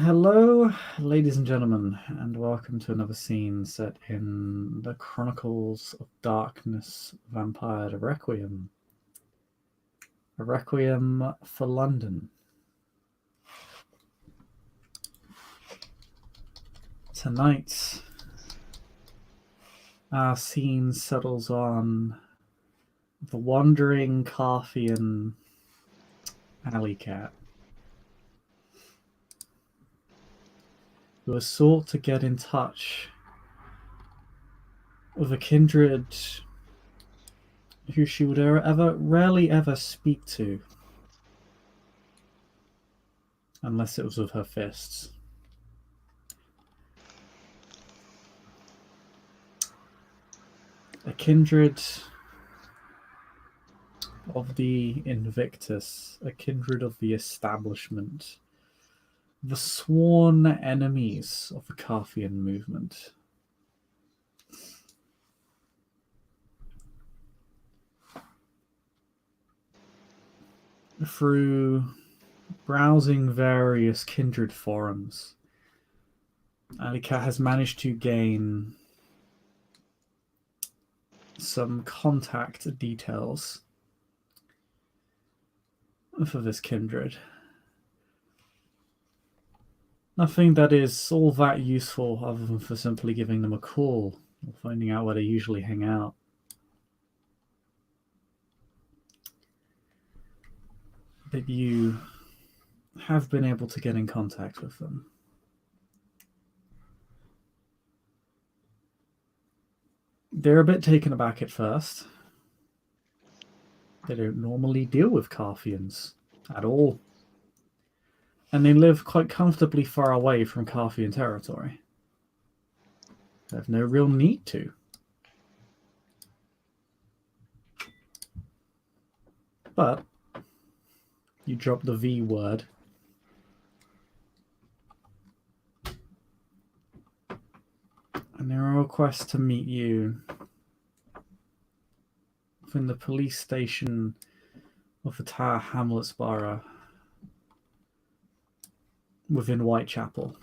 Hello, ladies and gentlemen, and welcome to another scene set in the Chronicles of Darkness Vampire Requiem. A Requiem for London. Tonight, our scene settles on the wandering Carthian Alycat, who has sought to get in touch with a kindred who she would rarely ever speak to, unless it was with her fists. A kindred of the Invictus, a kindred of the establishment, the sworn enemies of the Carthian movement. Through browsing various kindred forums, Alycat has managed to gain some contact details for this kindred. Nothing that is all that useful other than for simply giving them a call or finding out where they usually hang out. But you have been able to get in contact with them. They're a bit taken aback at first. They don't normally deal with Carthians at all. And they live quite comfortably far away from Carthian territory. They have no real need to. But you drop the V word. And there are requests to meet you within the police station of the Tower Hamlets Borough within Whitechapel.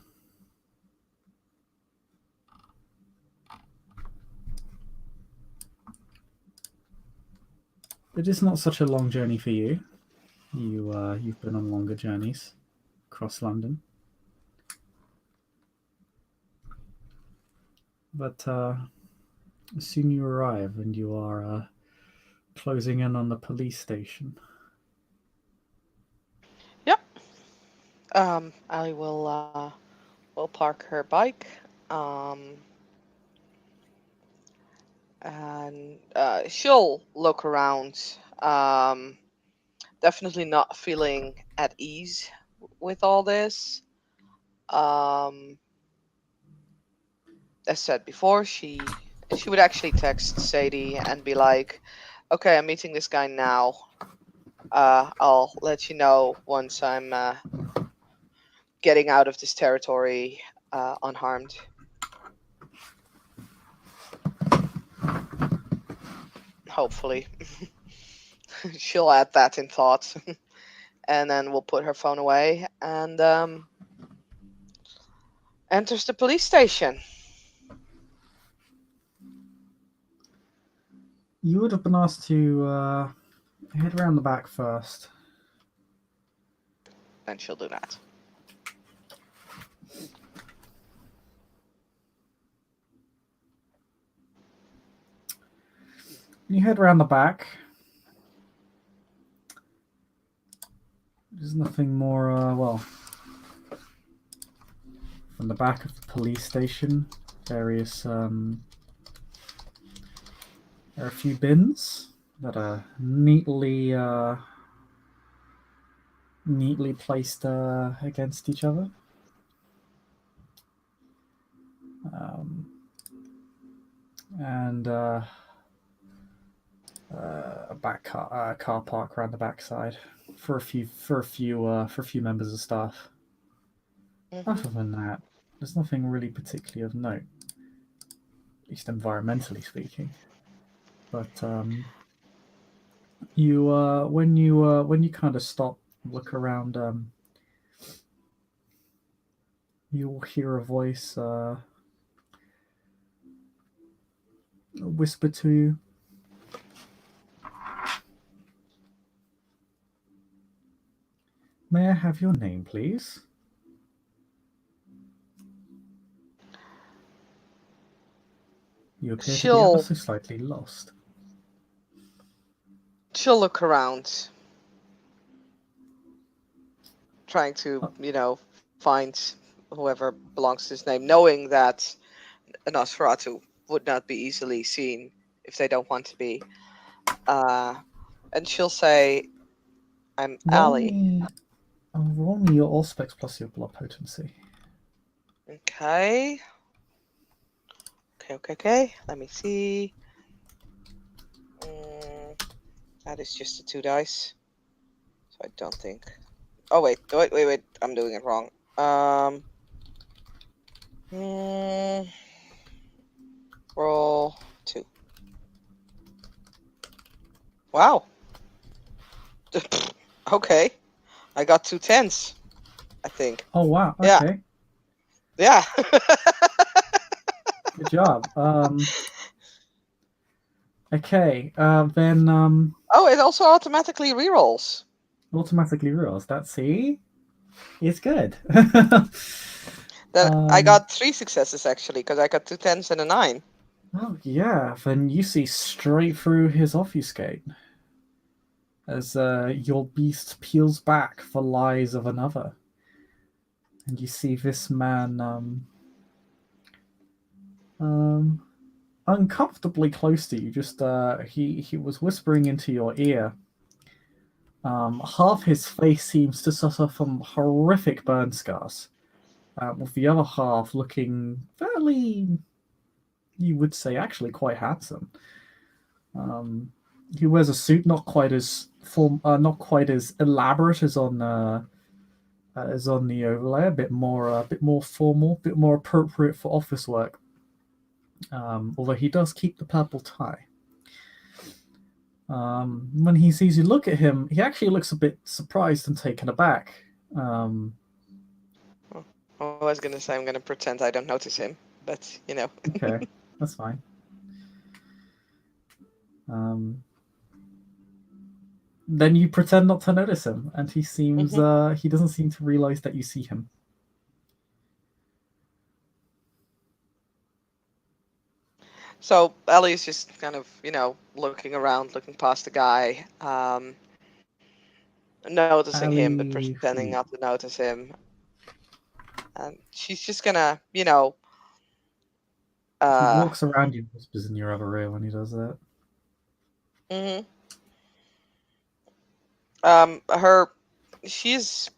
It is not such a long journey for you. You've been on longer journeys across London. But soon you arrive and you are closing in on the police station. Yep. Ali will park her bike. And she'll look around. Definitely not feeling at ease with all this. Um, as said before, she would actually text Sadie and be like, "Okay, I'm meeting this guy now. I'll let you know once I'm getting out of this territory unharmed." Hopefully, she'll add that in thought, and then we'll put her phone away and enters the police station. You would have been asked to head around the back first. And she'll do that. You head around the back. There's nothing more, from the back of the police station, various, there are a few bins that are neatly placed against each other. And a back car park around the backside for a few members of staff. Other than that, there's nothing really particularly of note, at least environmentally speaking. But when you kind of stop, look around, You will hear a voice whisper to you. May I have your name, please? You appear to be ever She'll so slightly lost. she'll look around, trying to, Uh, find whoever belongs to his name, knowing that a Nosferatu would not be easily seen if they don't want to be. Uh, and she'll say, "I'm roll Allie." me, roll me your Auspex plus your blood potency. Okay. Okay. Let me see. Mm, that is just a 2 dice, so I don't think. Oh wait! I'm doing it wrong. Mm, roll 2. Wow. Okay, I got 2 10s. I think. Oh wow! Yeah. Okay, Yeah. good job. Okay. Then Oh, it also automatically rerolls. automatically rules. That see, it's good. Then I um. got 3 successes actually, because I got 2 10s and a 9. Oh yeah. Then you see straight through his obfuscate as your beast peels back the lies of another, and you see this man um uncomfortably close to you. Just he was whispering into your ear. Half his face seems to suffer from horrific burn scars, with the other half looking fairly, you would say, actually quite handsome. Um, he wears a suit not quite as elaborate as on the overlay. A bit more formal, a bit more appropriate for office work. Although he does keep the purple tie. When he sees you look at him, he actually looks a bit surprised and taken aback. Um, I was gonna say I'm gonna pretend I don't notice him, but okay, that's fine. Um, then you pretend not to notice him, and hmm he doesn't seem to realize that you see him. So Ellie's just kind of, looking around, looking past the guy, noticing him, but Ali, pretending not to notice him. And she's just gonna, he uh, walks around you and whispers in your other ear when he does that. mhm. She's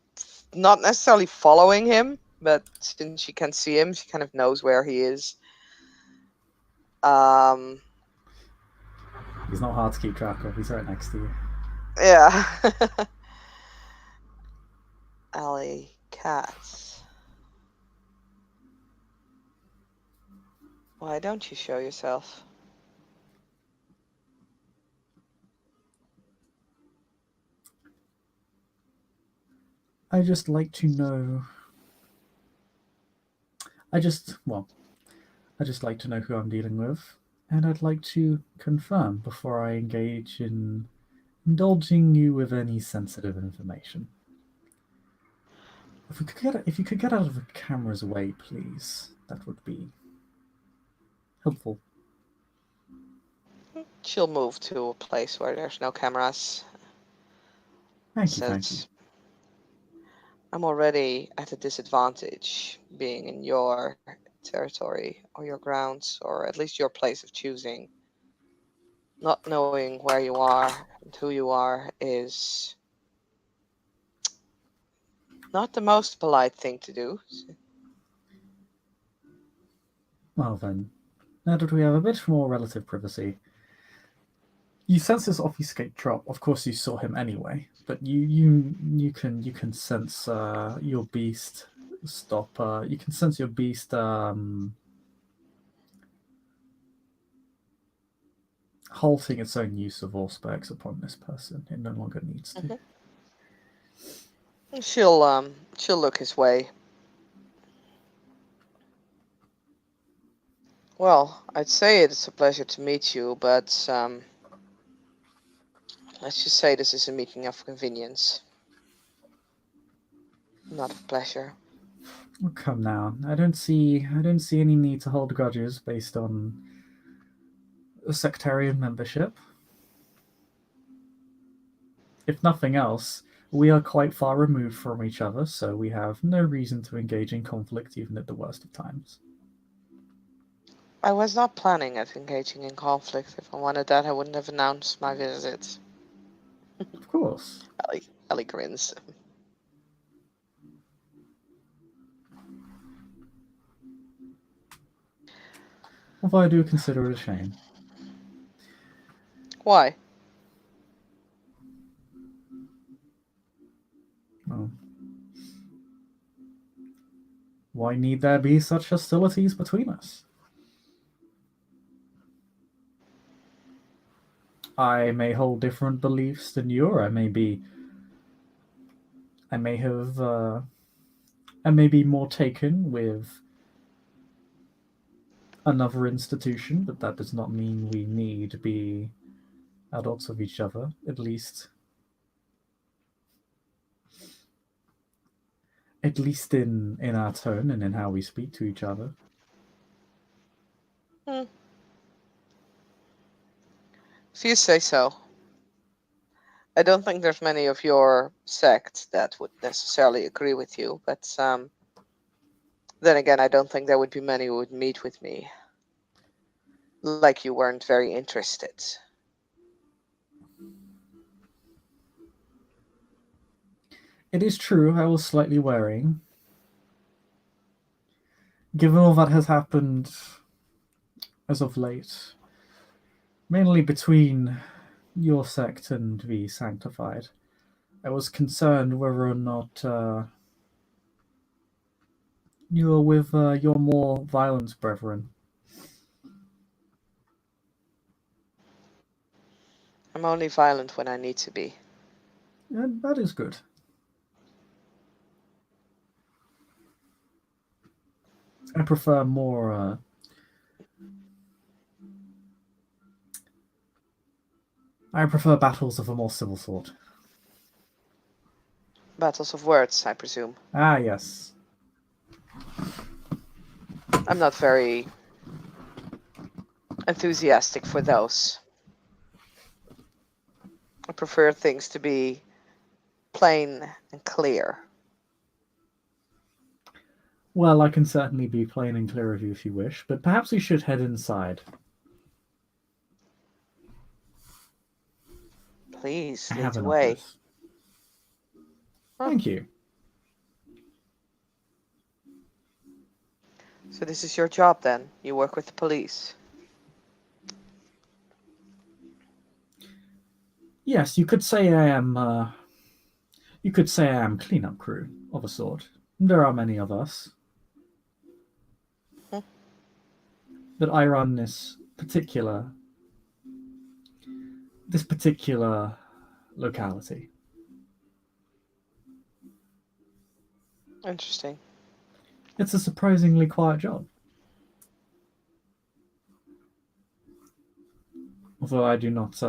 not necessarily following him, but since she can see him, she kind of knows where he is. Um, He's not hard to keep track of. He's right next to you. yeah. Alycat. Why don't you show yourself? I just like to know. I just well, I just like to know who I'm dealing with, and I'd like to confirm before I engage in indulging you with any sensitive information. If you could get out of the camera's way, please, that would be helpful. She'll move to a place where there's no cameras. Thank you. Says, I'm already at a disadvantage being in your territory or your grounds, or at least your place of choosing. Not knowing where you are and who you are is not the most polite thing to do. Well then, now that we have a bit more relative privacy, you sense this obfuscate drop. Of course, you saw him anyway, but you can sense your beast stop. You can sense your beast halting its own use of all specs upon this person. It no longer needs to. She'll look his way. Well, I'd say it's a pleasure to meet you, but let's just say this is a meeting of convenience, not of pleasure. Oh, come now. I don't see any need to hold grudges based on sectarian membership. If nothing else, we are quite far removed from each other, so we have no reason to engage in conflict even at the worst of times. I was not planning at engaging in conflict. If I wanted that, I wouldn't have announced my visit. Of course. Ellie grins. Although I do consider it a shame. Why? Well, why need there be such hostilities between us? I may hold different beliefs than you, or I may have, I may be more taken with another institution, but that does not mean we need to be adults of each other, at least in our tone and in how we speak to each other. Hmm. If you say so. I don't think there's many of your sect that would necessarily agree with you, but then again, I don't think there would be many who would meet with me. Like you weren't very interested. It is true, I was slightly worrying. Given all that has happened as of late, mainly between your sect and the sanctified, I was concerned whether or not you are with your more violent brethren. I'm only violent when I need to be. And that is good. I prefer more. I prefer battles of a more civil sort. Battles of words, I presume. Ah, yes. I'm not very enthusiastic for those. I prefer things to be plain and clear. Well, I can certainly be plain and clear with you if you wish, but perhaps we should head inside. Please I lead have the enough of way. this. Huh. Thank you. So this is your job then? You work with the police? Yes, you could say I am. You could say I am cleanup crew of a sort. There are many of us, Hmm. but I run this particular locality. Interesting. It's a surprisingly quiet job. Although I do not.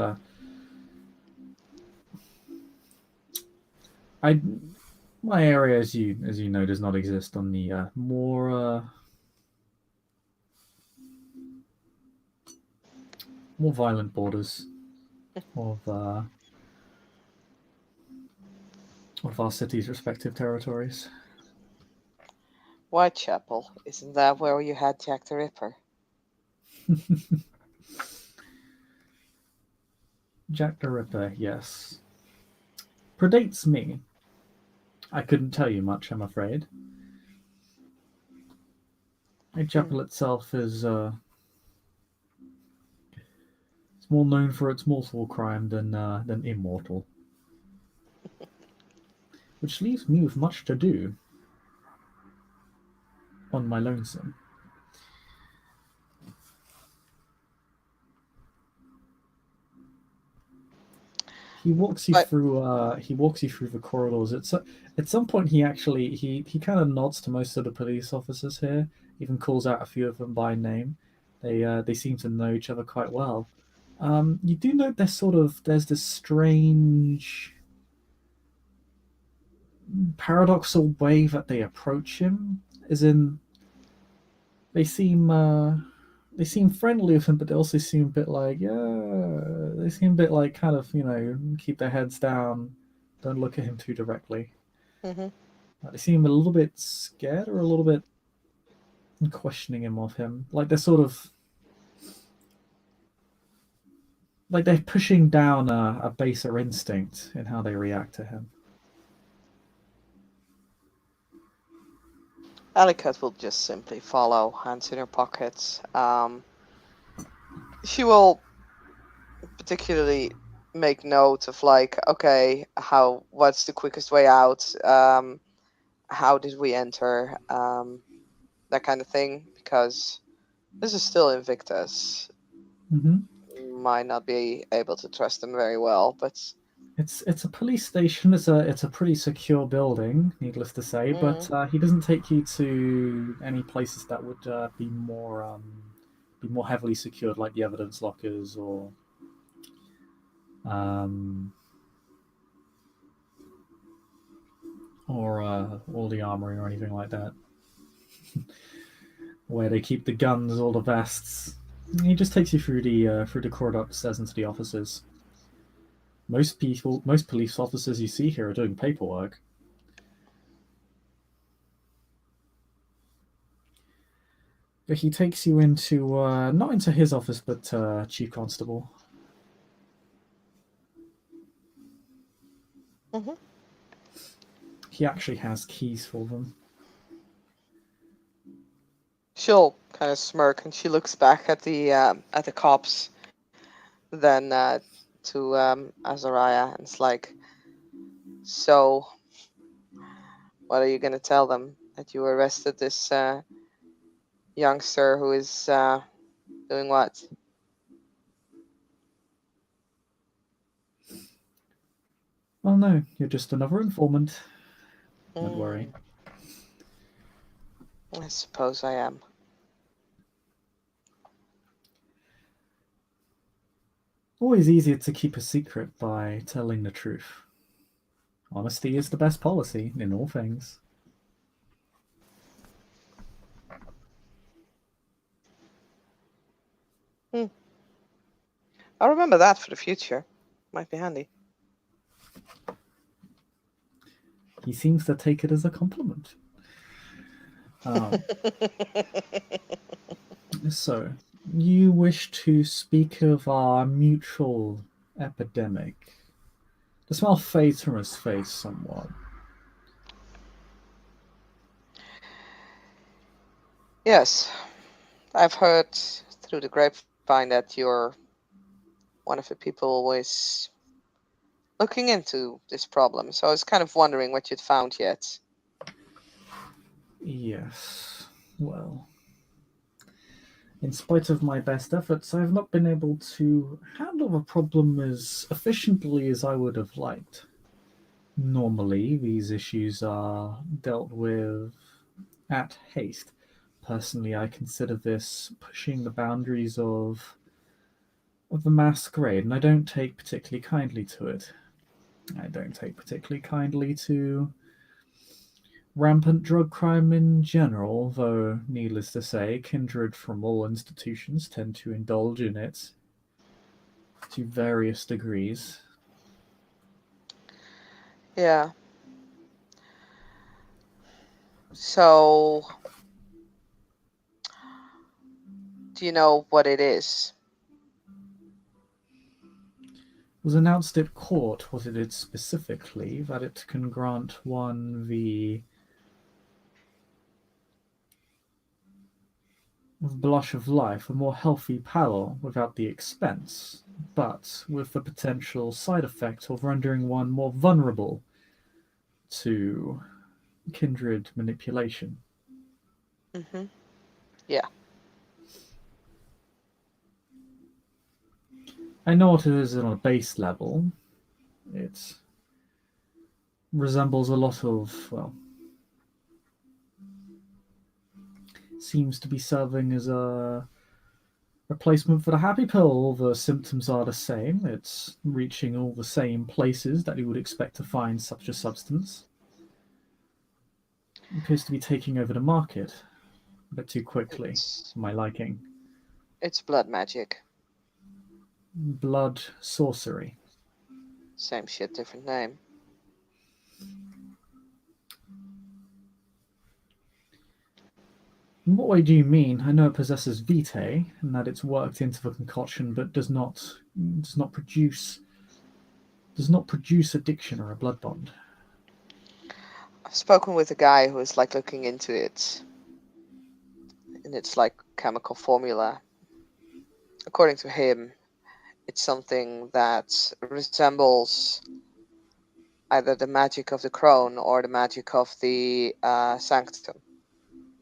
I my area, as you know, does not exist on the more violent borders of of our city's respective territories. Whitechapel, isn't that where you had Jack the Ripper? Jack the Ripper, yes, predates me. I couldn't tell you much, I'm afraid. Hmm. Whitechapel itself is more known for its mortal crime than immortal, which leaves me with much to do on my lonesome. He walks you But through. He walks you through the corridors. At some point, he kind of nods to most of the police officers here. Even calls out a few of them by name. They seem to know each other quite well. You do note there's this strange paradoxal way that they approach him, as in they seem they seem friendly with him, but they also seem a bit like, yeah, they seem a bit like kind of, keep their heads down, don't look at him too directly. Hmm. They seem a little bit scared or a little bit questioning him of him, like they're sort of like they're pushing down a baser instinct in how they react to him. Alycat will just simply follow, hands in her pockets. She will particularly make note of like, okay, what's the quickest way out? How did we enter? That kind of thing, because this is still Invictus. Mm-hmm. Might not be able to trust them very well, but It's a police station. It's a pretty secure building, needless to say. But mm, he doesn't take you to any places that would be more heavily secured, like the evidence lockers um, or all the armory or anything like that, where they keep the guns, all the vests. He just takes you through the corridor upstairs into the offices. Most police officers you see here are doing paperwork. But he takes you into not into his office, but Chief Constable. hmm. He actually has keys for them. She'll kind of smirk and she looks back at the cops, then to Azariah, and it's like, so what are you gonna tell them, that you arrested this youngster who is doing what? Well, no, you're just another informant. Don't worry. Mm, I suppose I am. Always easier to keep a secret by telling the truth. Honesty is the best policy in all things. Hmm. I'll remember that for the future. Might be handy. He seems to take it as a compliment. Um, so, you wish to speak of our mutual epidemic. The smile fades from his face somewhat. Yes, I've heard through the grapevine that you're one of the people always looking into this problem. So I was kind of wondering what you'd found yet. Yes. Well, in spite of my best efforts, I have not been able to handle the problem as efficiently as I would have liked. Normally, these issues are dealt with at haste. Personally, I consider this pushing the boundaries of the masquerade, and I don't take particularly kindly to it. I don't take particularly kindly to rampant drug crime in general, though, needless to say, kindred from all institutions tend to indulge in it to various degrees. Yeah. So, do you know what it is? It was announced at court what it is specifically that it can grant one the blush of life, a more healthy power without the expense, but with the potential side effect of rendering one more vulnerable to kindred manipulation. Mm-hmm. Yeah. I know what it is on a base level. It resembles a lot of, well, seems to be serving as a replacement for the happy pill. All the symptoms are the same. It's reaching all the same places that you would expect to find such a substance. It appears to be taking over the market a bit too quickly It's for my liking. it's blood magic. Blood sorcery. Same shit, different name. In what way do you mean? I know it possesses vitae and that it's worked into the concoction, but does not produce addiction or a blood bond. I've spoken with a guy who is like looking into it, and it's like chemical formula. According to him, it's something that resembles either the magic of the crone or the magic of the sanctum.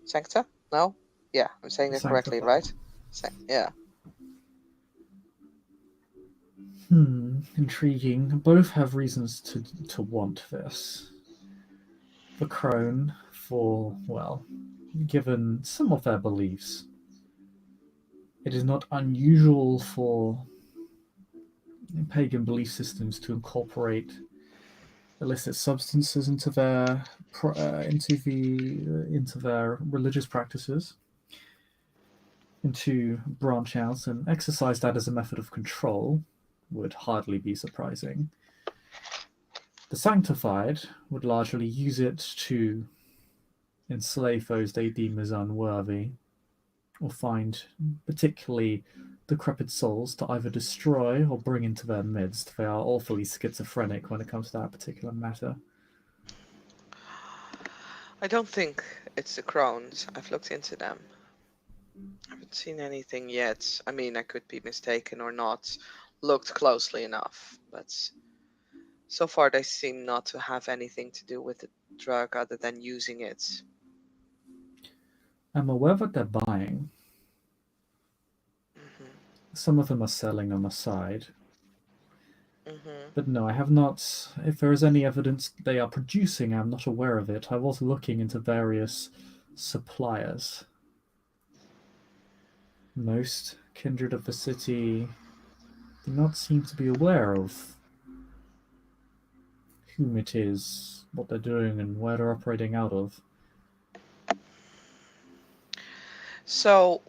Sancta? No? Yeah, I'm saying The that correctly, sanctified. right? Yeah. Intriguing. Both have reasons to want this. The crone, for, well, given some of their beliefs, it is not unusual for pagan belief systems to incorporate illicit substances into their religious practices, and to branch out and exercise that as a method of control would hardly be surprising. The sanctified would largely use it to enslave those they deem as unworthy, or find particularly decrepit souls to either destroy or bring into their midst. They are awfully schizophrenic when it comes to that particular matter. I don't think it's the crones. I've looked into them. I haven't seen anything yet. I mean, I could be mistaken or not looked closely enough, but so far they seem not to have anything to do with the drug other than using it. I'm aware that they're buying. Hmm. Some of them are selling on the side. Hmm. But no, I have not. If there is any evidence they are producing, I'm not aware of it. I was looking into various suppliers. Most kindred of the city do not seem to be aware of whom it is, what they're doing, and where they're operating out of. So,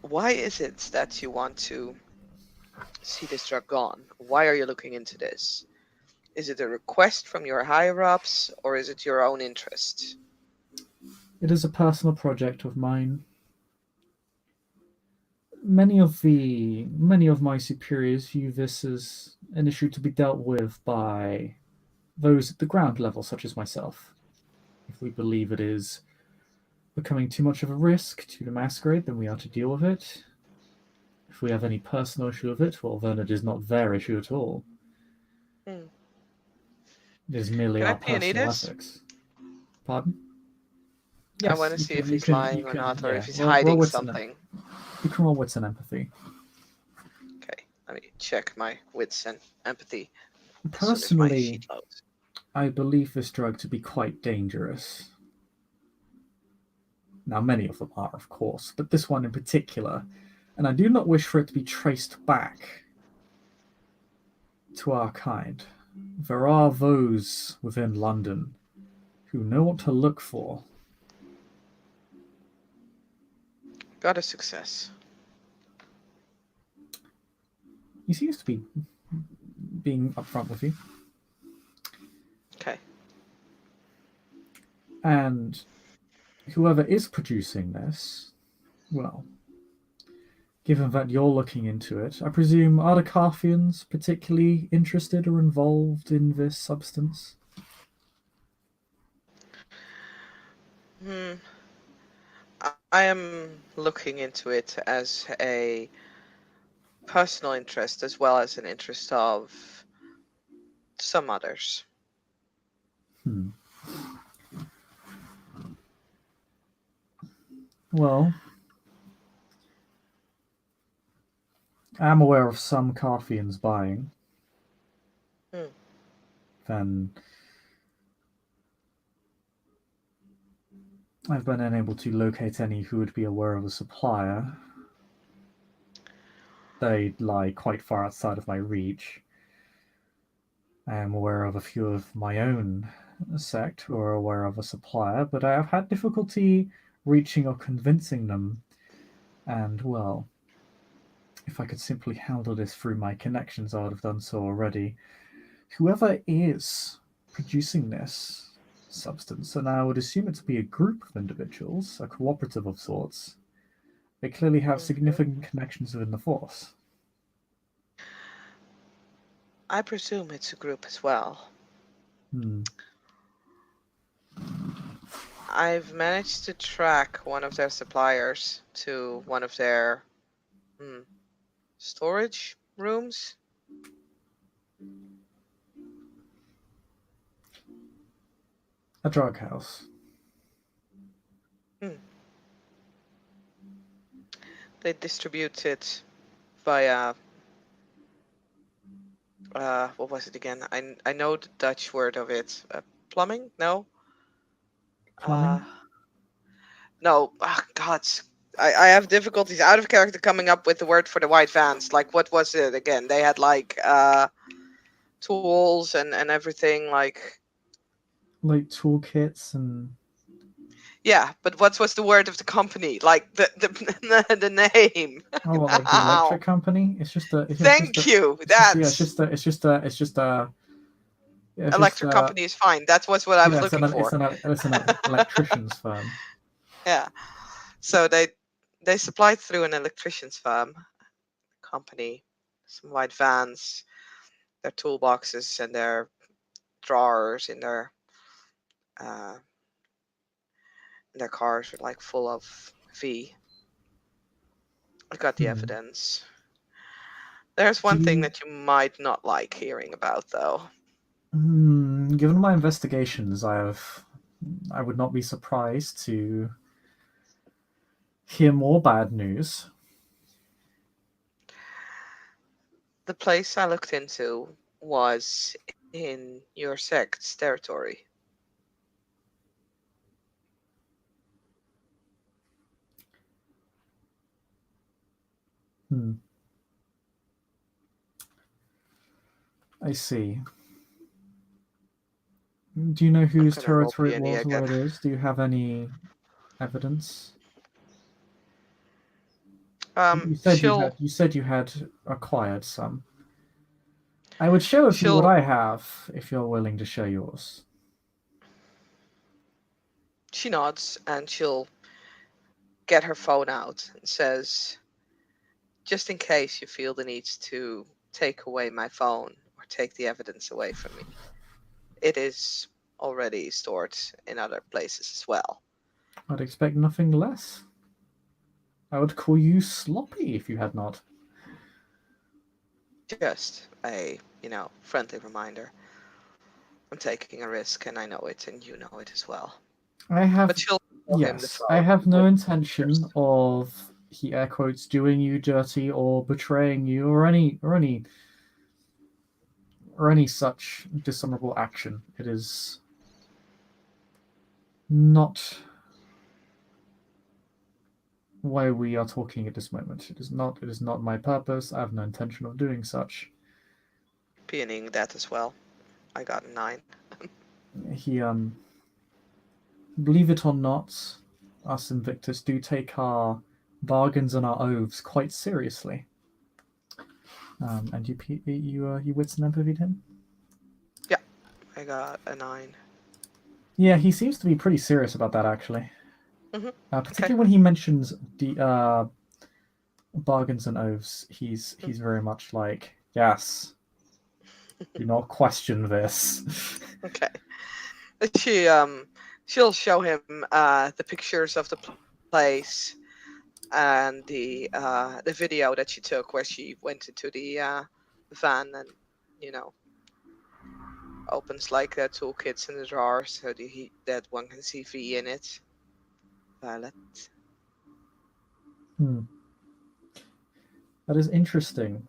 why is it that you want to see this drug gone? Why are you looking into this? Is it a request from your higher ups or is it your own interest? It is a personal project of mine. Many of my superiors view this as an issue to be dealt with by those at the ground level, such as myself. If we believe it is becoming too much of a risk to the masquerade, then we are to deal with it. If we have any personal issue with it, well, then it is not their issue at all. Hmm. It is merely Can I our peony personal this? ethics. Pardon? I want Yes, to you see if can. You he's can. You lying or can. not, or if Yeah. he's Roll hiding wits and something. you can roll wits and empathy. Okay, let me check my wits and empathy as soon as my Personally, sheet loads. I believe this drug to be quite dangerous. Now, many of them are, of course, but this one in particular, and I do not wish for it to be traced back to our kind. There are those within London who know what to look for. Got a success. He seems to be being upfront with you. Okay. And whoever is producing this, well, given that you're looking into it, I presume are the Carthians particularly interested or involved in this substance? Hmm. I am looking into it as a personal interest as well as an interest of some others. Hmm. Well, I'm aware of some Carthians buying. Hmm. Then I've been unable to locate any who would be aware of a supplier. They lie quite far outside of my reach. I am aware of a few of my own sect who are aware of a supplier, but I have had difficulty reaching or convincing them. And, well, if I could simply handle this through my connections, I would have done so already. Whoever is producing this substance, and I would assume it to be a group of individuals, a cooperative of sorts, they clearly have significant connections within the force. I presume it's a group as well. Hmm. I've managed to track one of their suppliers to one of their storage rooms. A drug house. They distribute it via what was it again? I know the Dutch word of it. Plumbing? No. Plumbing? No. God. I have difficulties out of character coming up with the word for the white vans. Like, what was it again? They had like tools and everything. Like toolkits and. yeah, but what was the word of the company? Like the name. Oh, what, like the electric company? It's just a. Thank you. It's just yeah. That's It's just a. Yeah, it's just electric company is fine. That was what I was yeah. looking for. It's an electrician's firm. Yeah. So they supplied through an electrician's firm company some white vans, their toolboxes and their drawers uh, in their cars were like full of V. I got the evidence. There's one thing that you might not like hearing about, though. Given my investigations, I would not be surprised to hear more bad news. The place I looked into was in your sect's territory. I see. Do you know whose territory it was, where it is? Do you have any evidence? You said you had acquired some. I would share with you what I have if you're willing to share yours. She nods and she'll get her phone out and says, just in case you feel the need to take away my phone or take the evidence away from me, it is already stored in other places as well. I'd expect nothing less. I would call you sloppy if you had not. Just a, friendly reminder. I'm taking a risk and I know it and you know it as well. I have, but she'll yes, I have no intention of, he air quotes, doing you dirty or betraying you or any such dishonorable action. It is not why we are talking at this moment. It is not my purpose. I have no intention of doing such. Peoning that as well. I got a 9. He believe it or not, us Invictus do take our bargains and our oaths quite seriously. And you wits and empathied him? Yeah, I got a 9. Yeah, he seems to be pretty serious about that, actually. Particularly when he mentions the bargains and oaths, he's very much like, yes, do not question this. Okay. She'll show him the pictures of the place and the video that she took where she went into the van and opens like the toolkits in the drawer so that one can see V in it. Violet. That is interesting.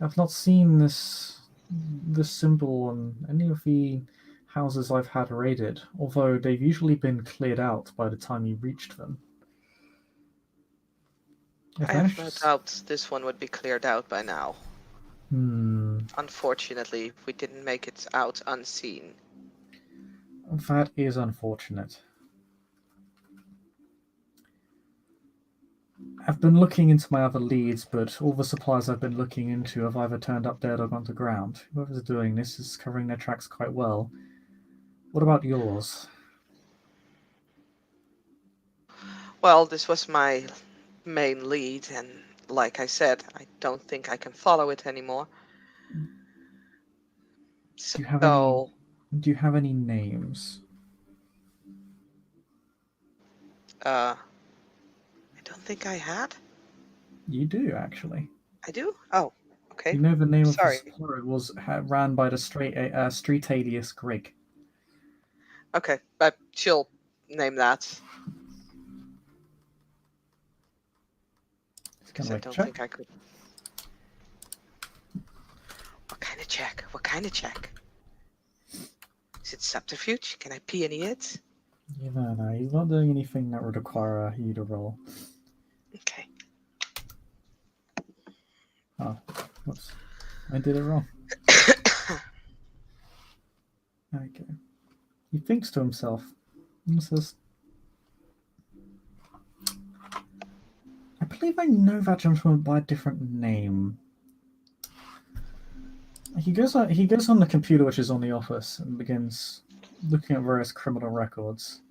I've not seen this symbol on any of the houses I've had raided, although they've usually been cleared out by the time you reached them. I've I have managed no to. doubt this one would be cleared out by now. Hmm. Unfortunately, we didn't make it out unseen. That is unfortunate. I've been looking into my other leads, but all the supplies I've been looking into have either turned up dead or gone to ground. Whoever's doing this is covering their tracks quite well. What about yours? Well, this was my main lead, and like I said, I don't think I can follow it anymore. Do you have any? So, Do you have any names? I don't think I had. You do actually. I do? Oh, okay. You know the name of the Sorry. supplier was ran by the street alias Greg. Okay, but she'll name that. Can Because I I make a don't check? think I could. What kind of check? What kind of check? Is it subterfuge? Can I pee any it? Yeah, no, he's not doing anything that would require you to roll. Okay. Oh, whoops. I did it wrong. Okay. He thinks to himself and says, I believe I know that gentleman by a different name. He goes on the computer which is on the office and begins looking at various criminal records.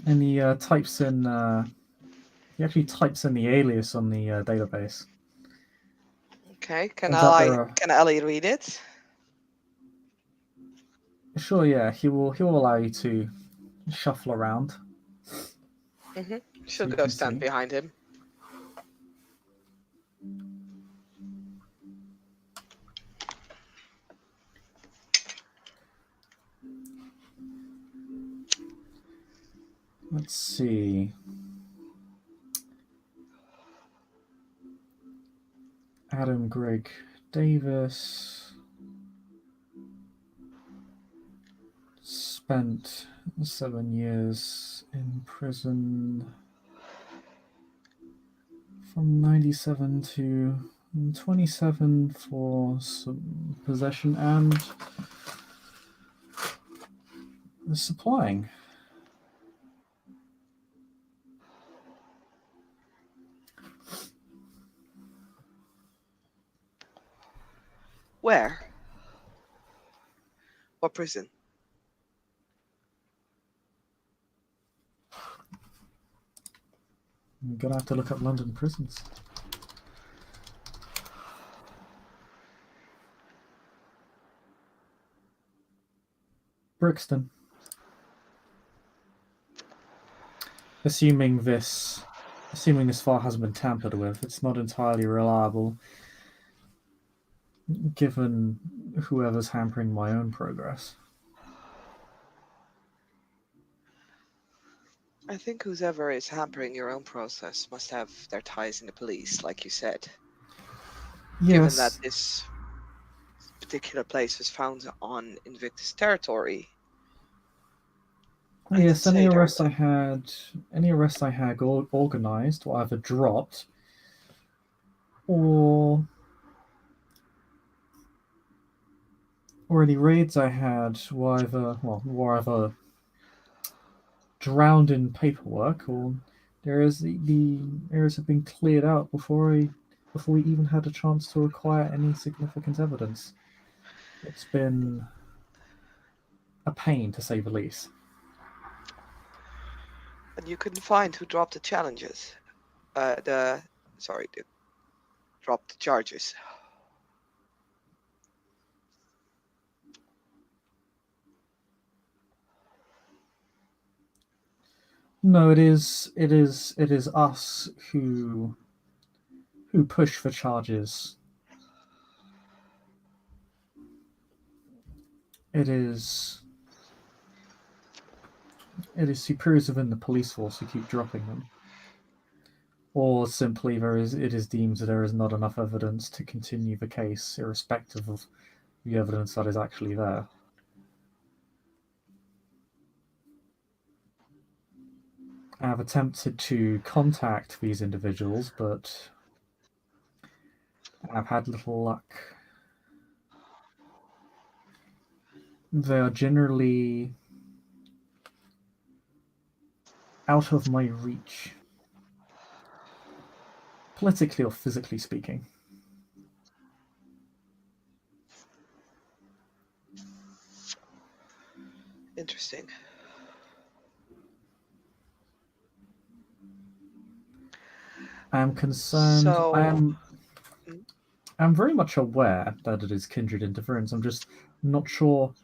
And he types in he actually types in the alias on the database. Okay. Turns out there are Can Ellie read it? sure, yeah, he will allow you to shuffle around so She'll you go can stand see. behind him. Let's see. Adam Greg Davis spent 7 years in prison from 97 to 27 for possession and supplying. Where? What prison? I'm gonna have to look up London prisons. Brixton. Assuming this file hasn't been tampered with, it's not entirely reliable, given whoever's hampering my own progress. I think whoever is hampering your own process must have their ties in the police, like you said. Given that Yes, this particular place was found on Invictus territory, I'd yes. Any say arrests there's. I had, organized or either dropped, or any raids I had were either drowned in paperwork, or the areas have been cleared out before we even had a chance to acquire any significant evidence. It's been a pain to say the least. And you couldn't find who dropped the challenges. The dropped the charges. No, it is us who push for charges. It is superiors within the police force who keep dropping them. or simply it is deemed that there is not enough evidence to continue the case, irrespective of the evidence that is actually there. I have attempted to contact these individuals, but I've had little luck. They are generally out of my reach, politically or physically speaking. Interesting. I am concerned. So, mm, I'm very much aware that it is kindred interference. I'm just not sure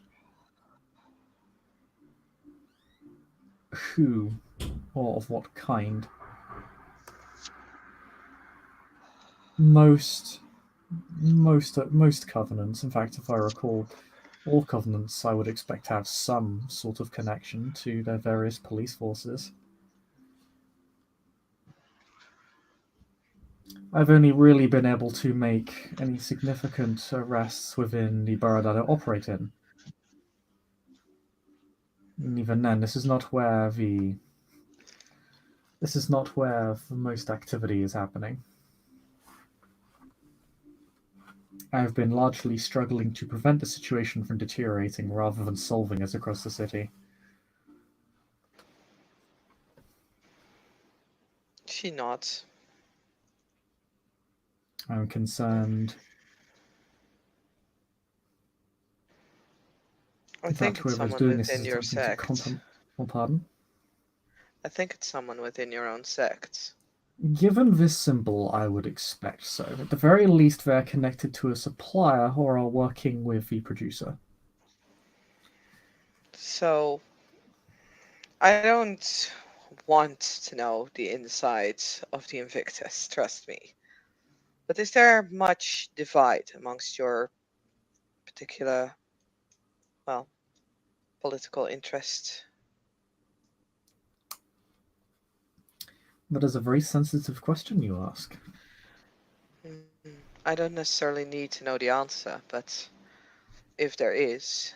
who or of what kind. Most most covenants, in fact, if I recall, all covenants I would expect to have some sort of connection to their various police forces. I've only really been able to make any significant arrests within the borough that I operate in. And even then, this is not where the most activity is happening. I've been largely struggling to prevent the situation from deteriorating rather than solving it across the city. she nods. I'm concerned I think that it's whoever is someone doing this within is your attempting to sect. compromise. Oh, pardon? I think it's someone within your own sect. Given this symbol, I would expect so. At the very least, they're connected to a supplier or are working with the producer. So, I don't want to know the insides of the Invictus, trust me. But is there much divide amongst your particular, well, political interest? That is a very sensitive question you ask. I don't necessarily need to know the answer, but if there is,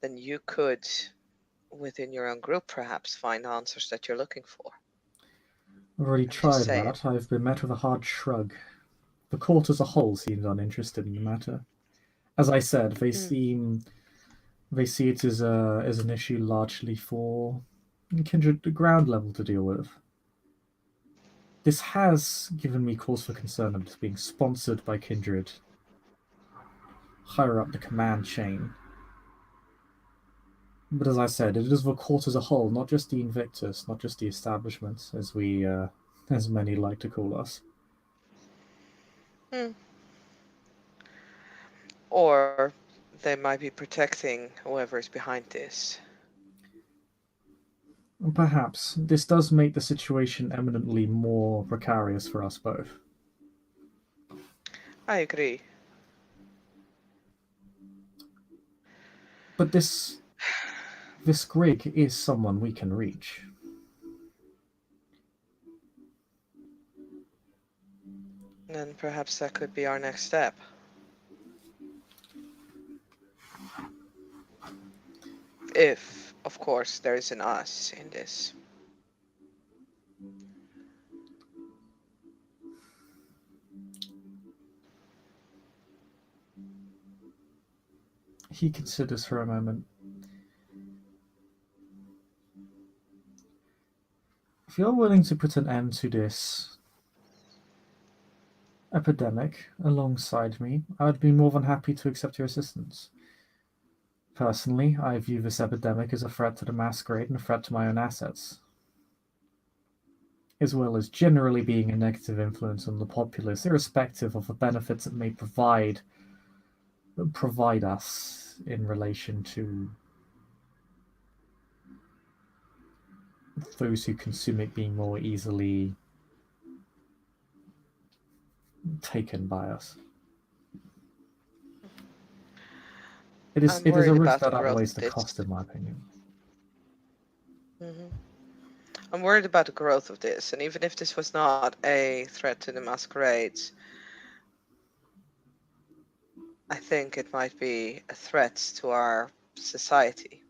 then you could, within your own group, perhaps find answers that you're looking for. I've already I'm just tried saying. that. I've been met with a hard shrug. The court as a whole seems uninterested in the matter. As I said, Mm. they see it as an issue largely for kindred ground level to deal with. This has given me cause for concern of it being sponsored by kindred higher up the command chain. But as I said, it is the court as a whole, not just the Invictus, not just the establishment, as many like to call us. Mm. Or they might be protecting whoever is behind this. Perhaps this does make the situation eminently more precarious for us both. I agree. But this Grig is someone we can reach. Then perhaps that could be our next step. If, of course, there is an us in this. He considers for a moment. If you're willing to put an end to this epidemic alongside me, I would be more than happy to accept your assistance. Personally, I view this epidemic as a threat to the masquerade and a threat to my own assets, as well as generally being a negative influence on the populace, irrespective of the benefits it may provide us in relation to those who consume it being more easily taken by us. I'm It is a worried risk about the that growth outweighs of the this. cost, in my opinion. hmm I'm worried about the growth of this, and even if this was not a threat to the masquerades, I think it might be a threat to our society.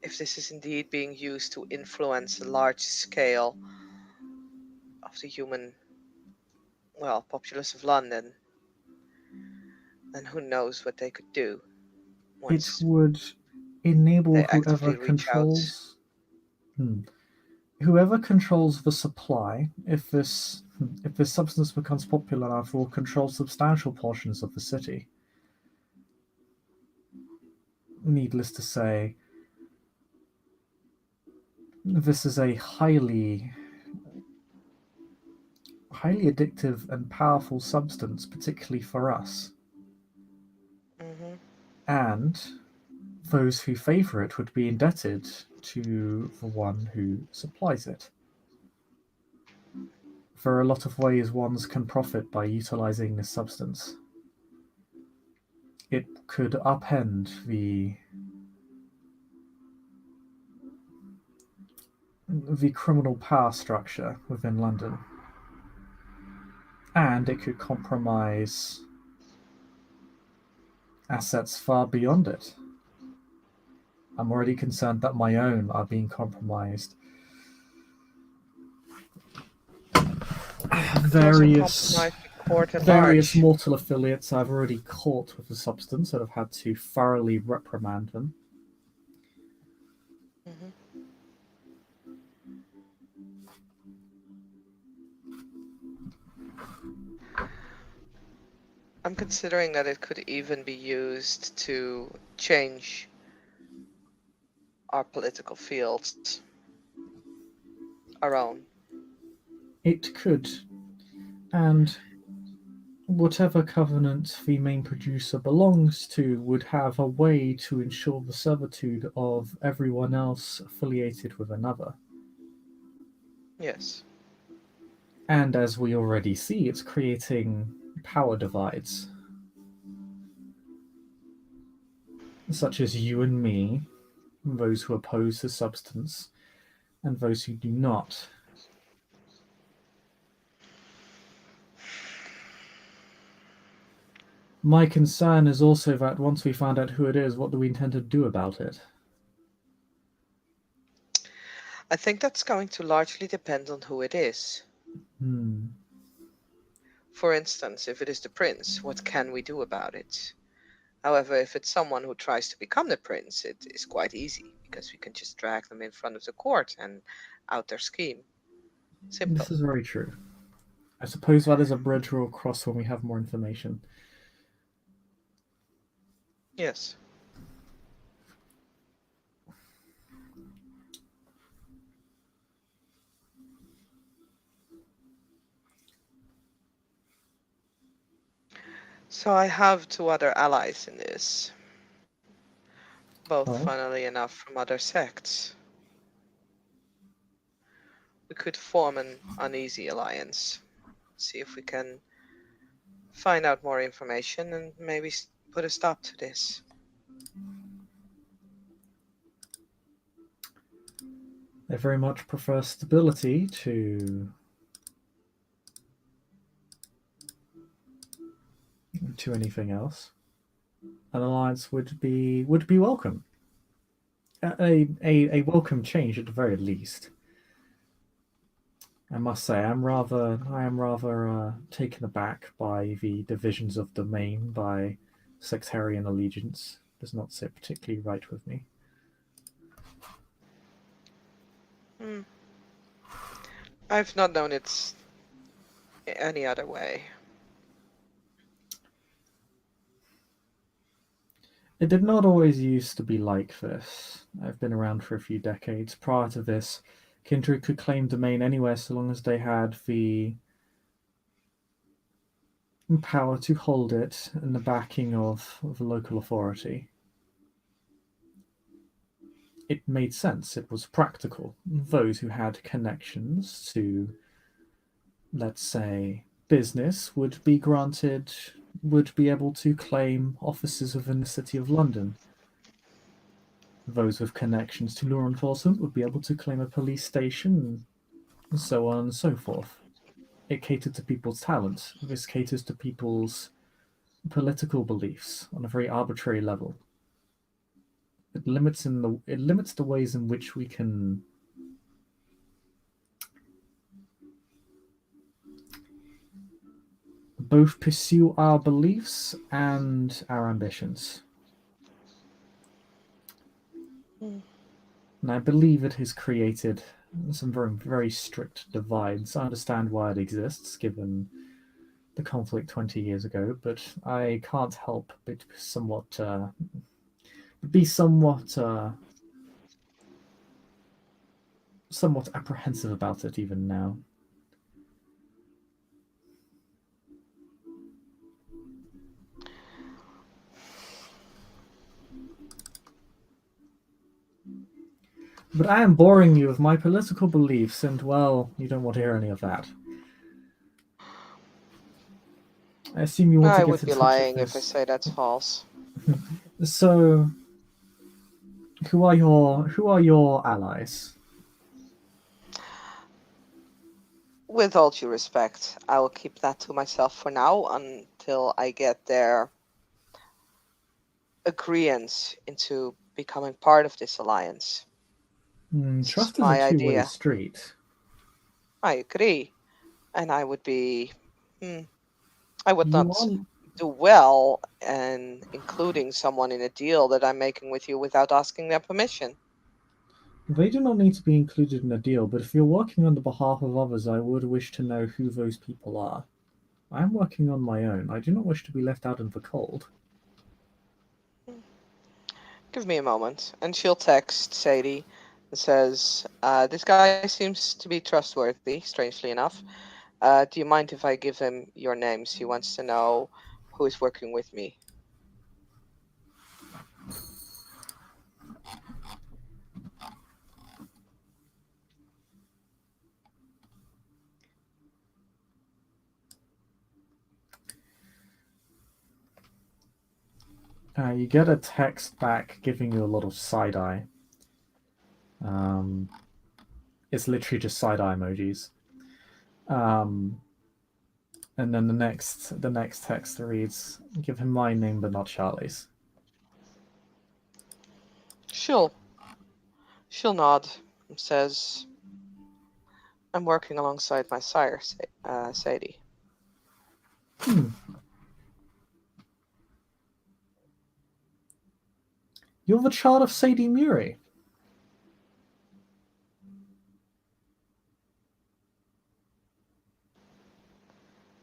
If this is indeed being used to influence a large scale of the human, well, populace of London, then who knows what they could do It once would enable they actively reach out. whoever controls the supply, if this substance becomes popular enough, will control substantial portions of the city. Needless to say, this is a highly addictive and powerful substance, particularly for us. Hmm. And those who favor it would be indebted to the one who supplies it. There are a lot of ways ones can profit by utilizing this substance. It could upend the criminal power structure within London, and it could compromise assets far beyond it. I'm already concerned that my own are being compromised. It could also Various compromise the court at various large. mortal affiliates I've already caught with the substance and have had to thoroughly reprimand them. Hmm. I'm considering that it could even be used to change our political fields, our own. It could, and whatever covenant the main producer belongs to would have a way to ensure the servitude of everyone else affiliated with another. Yes. And as we already see, it's creating power divides, such as you and me, those who oppose the substance, and those who do not. My concern is also that once we find out who it is, what do we intend to do about it? I think that's going to largely depend on who it is. Hmm. For instance, if it is the prince, what can we do about it? However, if it's someone who tries to become the prince, it is quite easy because we can just drag them in front of the court and out their scheme. This Simple. is very true. I suppose that is a bridge we'll cross when we have more information. Yes. So I have two other allies in this, both Oh, funnily enough from other sects. We could form an uneasy alliance, see if we can find out more information and maybe put a stop to this. they very much prefer stability to anything else. An alliance would be welcome. A welcome change at the very least. I must say, I am rather taken aback by the divisions of domain by sectarian allegiance. Does not sit particularly right with me. Hmm. I've not known it any other way. It did not always used to be like this. I've been around for a few decades. Prior to this, kindred could claim domain anywhere so long as they had the power to hold it and the backing of a local authority. It made sense. It was practical. Those who had connections to, let's say, business would be able to claim offices within the City of London. Those with connections to law enforcement would be able to claim a police station, and so on and so forth. It catered to people's talent. This caters to people's political beliefs on a very arbitrary level. It limits the ways in which we can both pursue our beliefs and our ambitions. Mm. And I believe it has created some very, very strict divides. I understand why it exists, given the conflict 20 years ago, but I can't help but be somewhat apprehensive about it even now. But I am boring you with my political beliefs, and well, you don't want to hear any of that. I assume you want to I get would in be touch with lying if I this. say that's false. So, who are your allies? With all due respect, I will keep that to myself for now until I get their agreement into becoming part of this alliance. This is Trust is a my two-way idea. street. I agree, and I would be. Hmm, I would You not are. do well in including someone in a deal that I'm making with you without asking their permission. They do not need to be included in a deal, but if you're working on the behalf of others, I would wish to know who those people are. I am working on my own. I do not wish to be left out in the cold. Give me a moment. And she'll text Sadie and says, this guy seems to be trustworthy, strangely enough. Do you mind if I give him your names? He wants to know who is working with me. You get a text back giving you a lot of side eye. Um, it's literally just side eye emojis. Um, and then the next text reads, "Give him my name, but not Charlie's." She'll she'll nod and says, I'm working alongside my sire, Sadie. Hmm. You're the child of Sadie Murray.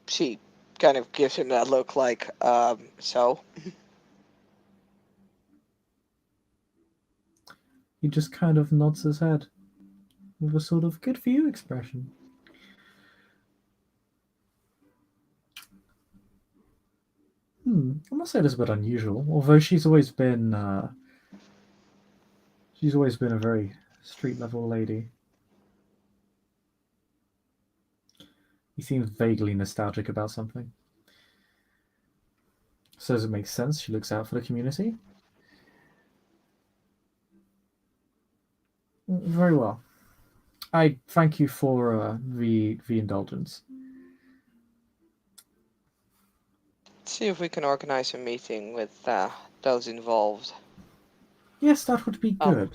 She kind of gives him that look like, so. He just kind of nods his head with a sort of "good for you" expression. I must say it's a bit unusual. Although she's always been a very street level lady. He seems vaguely nostalgic about something. Says it makes sense. She looks out for the community. Very well. I thank you for the indulgence. See if we can organize a meeting with those involved. Yes, that would be Oh, good,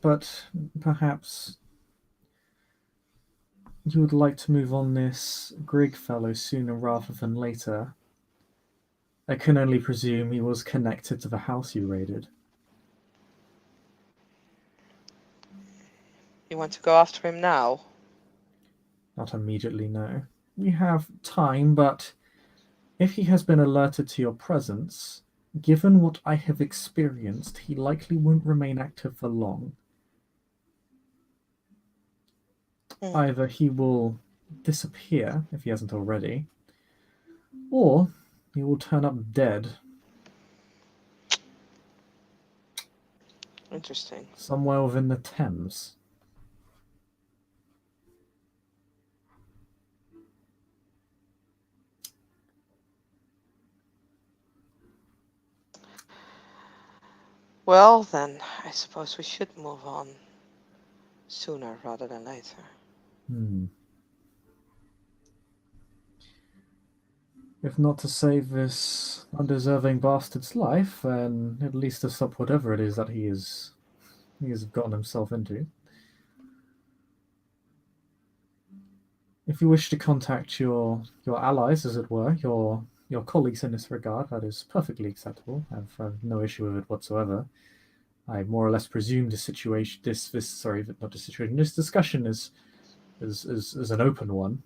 but perhaps you would like to move on this Grigg fellow sooner rather than later. I can only presume he was connected to the house you raided. you want to go after him now? Not immediately, no. We have time, but if he has been alerted to your presence, given what I have experienced, he likely won't remain active for long. Hmm, Either he will disappear, if he hasn't already, or he will turn up dead interesting. somewhere within the Thames. Well, then, I suppose we should move on sooner rather than later. Hmm. If not to save this undeserving bastard's life, then at least to stop whatever it is that he has gotten himself into. If you wish to contact your allies, as it were, your colleagues in this regard, that is perfectly acceptable. I have no issue with it whatsoever. I more or less presume this situation, this sorry, not this situation, this discussion is an open one.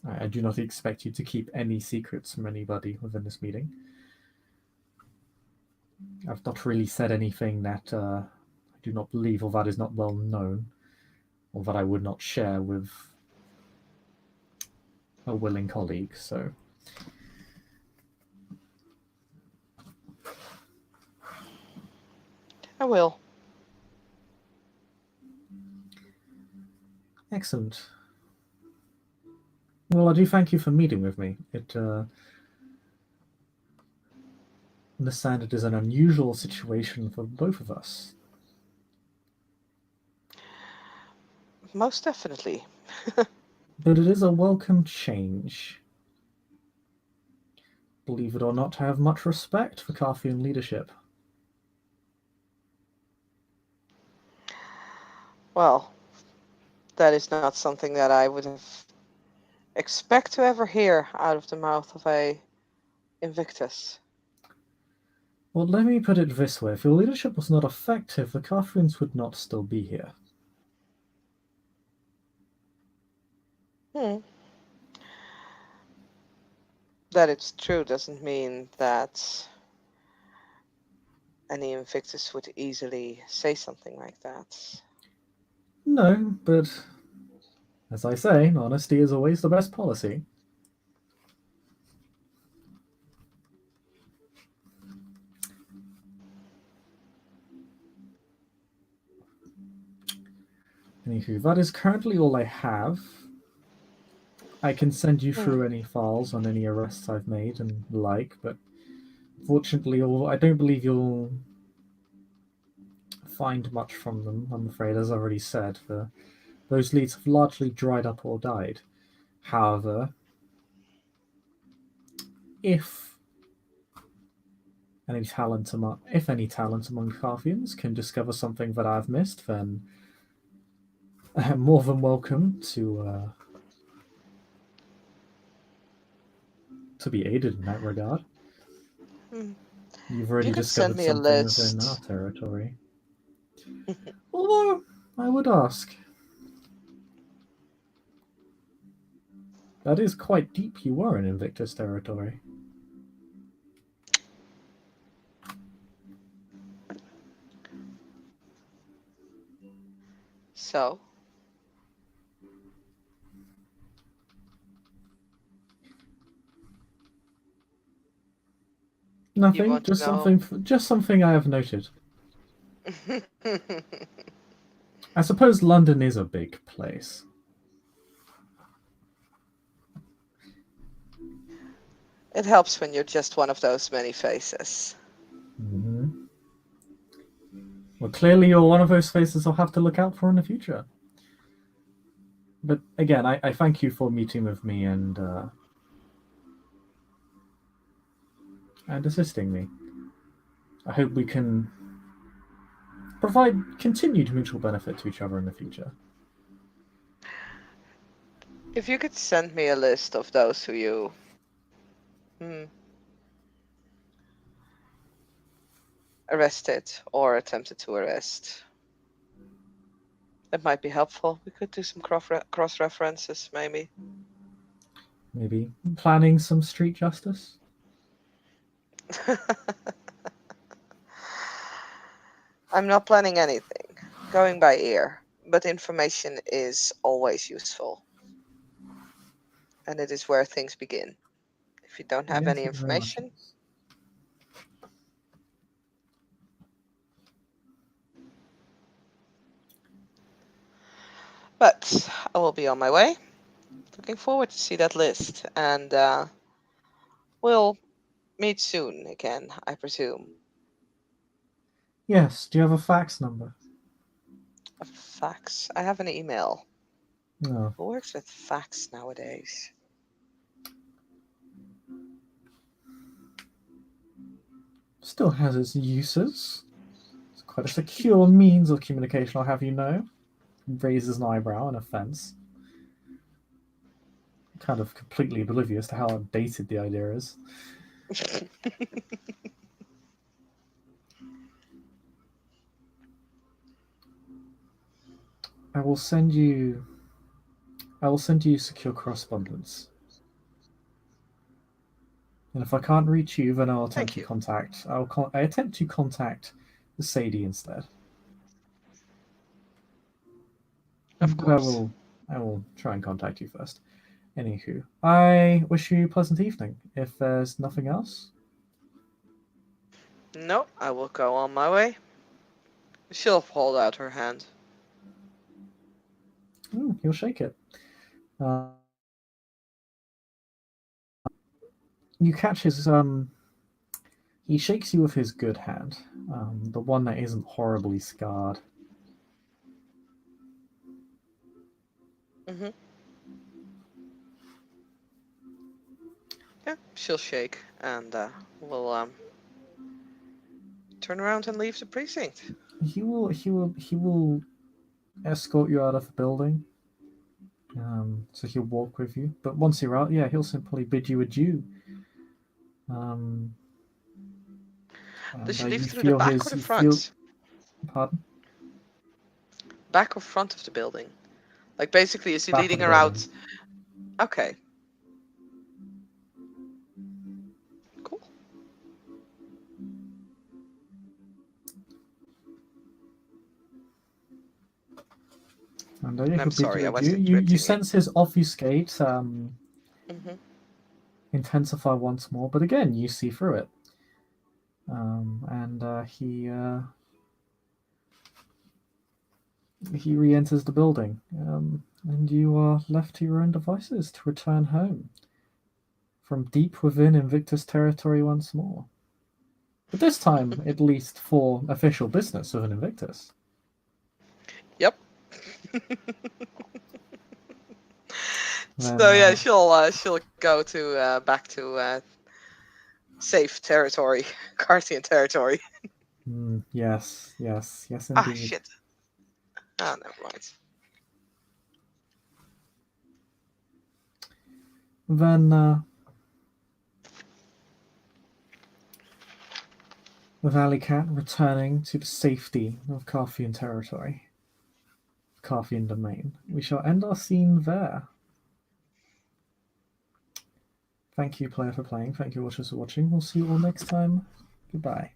I do not expect you to keep any secrets from anybody within this meeting. I've not really said anything that I do not believe or that is not well known, or that I would not share with a willing colleague. So, I will. excellent. Well, I do thank you for meeting with me. Understand it is an unusual situation for both of us. Most definitely. But it is a welcome change. Believe it or not, I have much respect for Carthian leadership. Well, that is not something that I would have expect to ever hear out of the mouth of a Invictus. Well, let me put it this way: if your leadership was not effective, the Carthians would not still be here. Hmm. That it's true doesn't mean that any Invictus would easily say something like that. No, but as I say, honesty is always the best policy. Anywho, that is currently all I have. I can send you Hmm. through any files on any arrests I've made and the like, but fortunately, I don't believe you'll find much from them, I'm afraid, as I already said. Those leads have largely dried up or died. However, if if any talent among Carthians can discover something that I've missed, then I'm more than welcome to be aided in that regard. Hmm. You've You already could send discovered me a something within our list. territory. Although, I would ask, that is quite deep you were in Invictus territory. So, you Nothing, want to know? just something I have noted. I suppose London is a big place. It helps when you're just one of those many faces. Hmm. Well, clearly you're one of those faces I'll have to look out for in the future. But again, I thank you for meeting with me and assisting me. I hope we can provide continued mutual benefit to each other in the future. If you could send me a list of those who you hmm, arrested or attempted to arrest, it might be helpful. We could do some cross references, maybe. Maybe planning some street justice? I'm not planning anything, going by ear, but information is always useful, and it is where things begin. If you don't have Yes, any it very much information, is. but I will be on my way. Looking forward to see that list, and we'll meet soon again, I presume. Yes. Do you have a fax number? A fax. I have an email. No. Who works with fax nowadays? Still has its uses. It's quite a secure means of communication, I'll have you know. Raises an eyebrow in offense. Kind of completely oblivious to how outdated the idea is. I will send you secure correspondence. And if I can't reach you, then I'll attempt Thank to you. contact. I attempt to contact the Sadie instead. Of But course. I will try and contact you first. Anywho, I wish you a pleasant evening. If there's nothing else, No, I will go on my way. She'll hold out her hand. he'll shake it. Uh, you catch his he shakes you with his good hand, the one that isn't horribly scarred. Mm-hmm. Yeah, she'll shake and we'll turn around and leave the precinct. He will escort you out of the building. So he'll walk with you. But once you're out, yeah, he'll simply bid you adieu. Um, Does and she leave you through the feel back or his. the You feel. front? Pardon. Back or front of the building? Like basically, is he Back of leading the her building. out? Okay, cool. And yeah, I'm he'll bid you sorry, I was adieu. You interrupting you. sense his obfuscate Mm-hmm. intensify once more, but again, you see through it. And he re-enters the building, and you are left to your own devices to return home from deep within Invictus territory once more. But this time, at least for official business of an Invictus. Yep. Then, So yeah, she'll go to back to safe territory, Carthian territory. yes, Ah indeed. shit. Ah, never mind. Then, with Alycat returning to the safety of Carthian territory, Carthian domain, we shall end our scene there. Thank you, player, for playing. Thank you, watchers, for watching. We'll see you all next time. Goodbye.